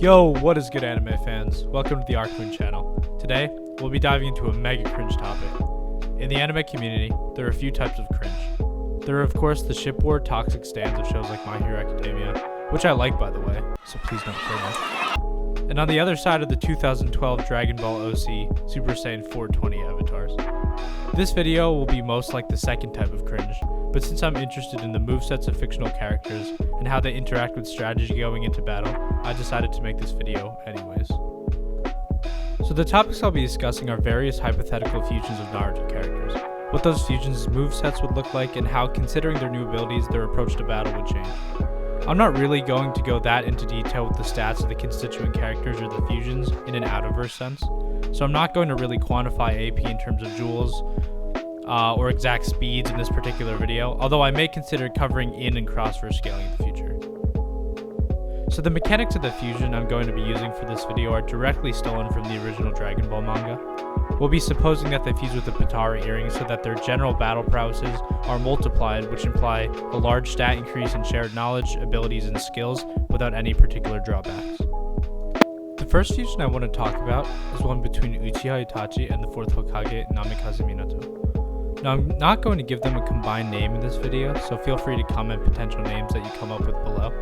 Yo, what is good anime fans? Welcome to the Arcmoon channel. Today, we'll be diving into a mega cringe topic. In the anime community, there are a few types of cringe. There are of course the ship war toxic stands of shows like My Hero Academia, which I like by the way, so please don't kill me. And on the other side of the 2012 Dragon Ball OC Super Saiyan 420 avatars. This video will be most like the second type of cringe, but since I'm interested in the movesets of fictional characters and how they interact with strategy going into battle, I decided to make this video anyways. So the topics I'll be discussing are various hypothetical fusions of Naruto characters, what those fusions' movesets would look like, and how, considering their new abilities, their approach to battle would change. I'm not really going to go that into detail with the stats of the constituent characters or the fusions in an out-of-verse sense, so I'm not going to really quantify AP in terms of joules or exact speeds in this particular video, although I may consider covering in and cross-verse scaling in the future. So the mechanics of the fusion I'm going to be using for this video are directly stolen from the original Dragon Ball manga. We'll be supposing that they fuse with the Patara earrings so that their general battle prowesses are multiplied, which imply a large stat increase in shared knowledge, abilities, and skills without any particular drawbacks. The first fusion I want to talk about is one between Uchiha Itachi and the 4th Hokage Namikaze Minato. Now I'm not going to give them a combined name in this video, so feel free to comment potential names that you come up with below.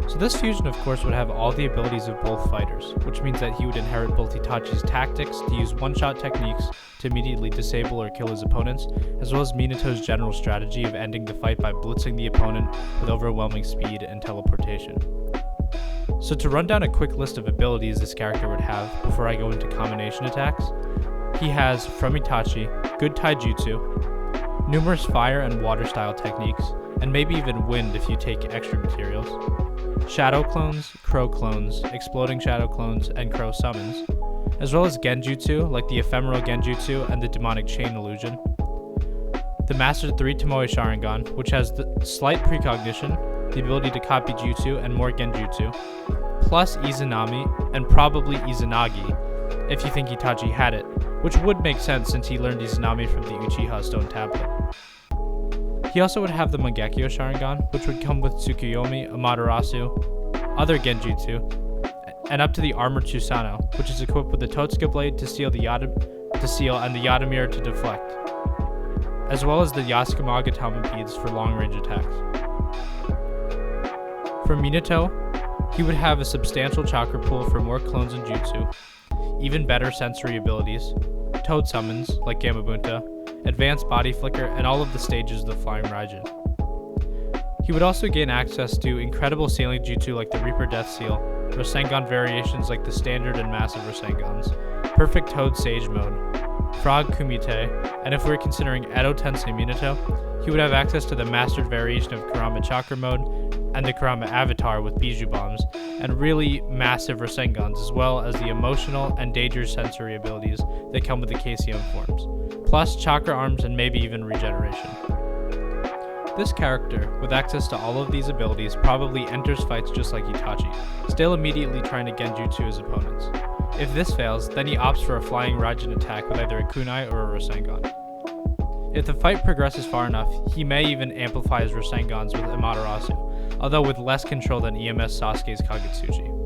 So this fusion of course would have all the abilities of both fighters, which means that he would inherit both Itachi's tactics to use one-shot techniques to immediately disable or kill his opponents, as well as Minato's general strategy of ending the fight by blitzing the opponent with overwhelming speed and teleportation. So to run down a quick list of abilities this character would have before I go into combination attacks, he has, from Itachi, good taijutsu, numerous fire and water style techniques, and maybe even wind if you take extra materials, shadow clones, crow clones, exploding shadow clones, and crow summons, as well as genjutsu like the ephemeral genjutsu and the demonic chain illusion, the mastered 3 Tomoe Sharingan, which has the slight precognition, the ability to copy jutsu and more genjutsu, plus Izanami and probably Izanagi if you think Itachi had it, which would make sense since he learned Izanami from the Uchiha Stone Tablet. He also would have the Mangekyo Sharingan, which would come with Tsukuyomi, Amaterasu, other genjutsu, and up to the Armored Susanoo, which is equipped with the Totsuka Blade to seal and the Yata to deflect, as well as the Yasuke Gatama beads for long-range attacks. For Minato, he would have a substantial chakra pool for more clones and jutsu, even better sensory abilities, toad summons like Gamabunta, advanced body flicker, and all of the stages of the Flying Raijin. He would also gain access to incredible sailing jutsu like the Reaper Death Seal, Rasengan variations like the Standard and Massive Rasengans, Perfect Toad Sage Mode, Frog Kumite, and if we're considering Edo Tensei Minato, he would have access to the mastered variation of Kurama Chakra Mode and the Kurama Avatar with Bijou Bombs, and really massive Rasengans, as well as the emotional and dangerous sensory abilities that come with the KCM forms, plus chakra arms and maybe even regeneration. This character, with access to all of these abilities, probably enters fights just like Itachi, still immediately trying to genjutsu his opponents. If this fails, then he opts for a Flying Raijin attack with either a kunai or a Rasengan. If the fight progresses far enough, he may even amplify his Rasengans with Amaterasu, although with less control than EMS Sasuke's Kagutsuji.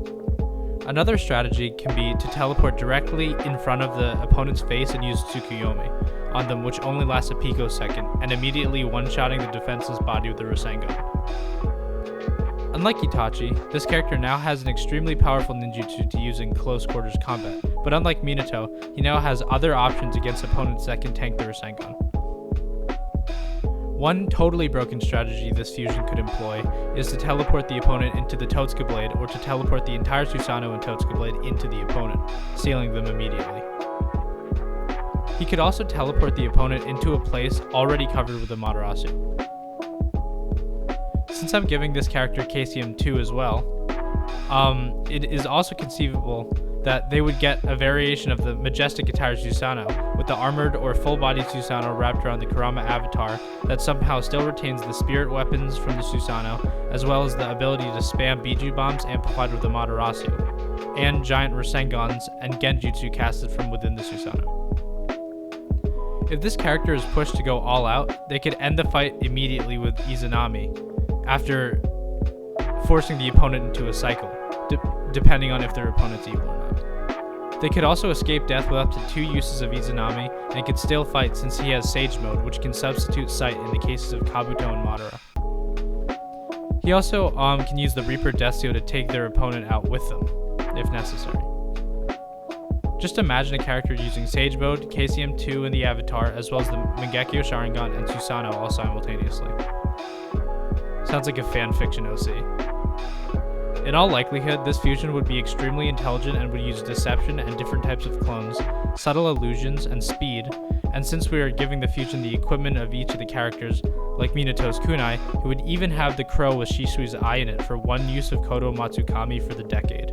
Another strategy can be to teleport directly in front of the opponent's face and use Tsukuyomi on them, which only lasts a picosecond, and immediately one-shotting the defenseless body with the Rasengan. Unlike Itachi, this character now has an extremely powerful ninjutsu to use in close quarters combat, but unlike Minato, he now has other options against opponents that can tank the Rasengan. One totally broken strategy this fusion could employ is to teleport the opponent into the Totsuka Blade, or to teleport the entire Susanoo and Totsuka Blade into the opponent, sealing them immediately. He could also teleport the opponent into a place already covered with Amaterasu. Since I'm giving this character KCM 2 as well, it is also conceivable that they would get a variation of the majestic attired Susanoo with the armored or full-bodied Susanoo wrapped around the Kurama Avatar that somehow still retains the spirit weapons from the Susanoo, as well as the ability to spam Bijou Bombs amplified with the Amaterasu, and giant Rasengans and Genjutsu casted from within the Susanoo. If this character is pushed to go all out, they could end the fight immediately with Izanami, after forcing the opponent into a cycle, depending on if their opponent's evil or not. They could also escape death with up to 2 uses of Izanami, and could still fight since he has Sage Mode, which can substitute Sight in the cases of Kabuto and Madara. He also can use the Reaper Death Seal to take their opponent out with them, if necessary. Just imagine a character using Sage Mode, KCM2 in the Avatar, as well as the Mangekyo Sharingan and Susanoo all simultaneously. Sounds like a fanfiction OC. In all likelihood, this fusion would be extremely intelligent and would use deception and different types of clones, subtle illusions, and speed, and since we are giving the fusion the equipment of each of the characters, like Minato's kunai, it would even have the crow with Shisui's eye in it for 1 use of Kodo Matsukami for the decade.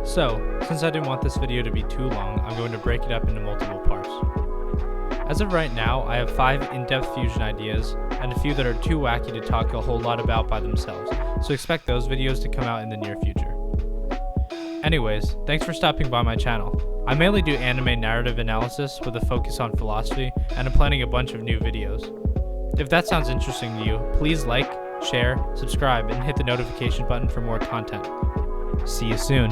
So, since I didn't want this video to be too long, I'm going to break it up into multiple parts. As of right now, I have 5 in-depth fusion ideas, and a few that are too wacky to talk a whole lot about by themselves, so expect those videos to come out in the near future. Anyways, thanks for stopping by my channel. I mainly do anime narrative analysis with a focus on philosophy, and I'm planning a bunch of new videos. If that sounds interesting to you, please like, share, subscribe, and hit the notification button for more content. See you soon.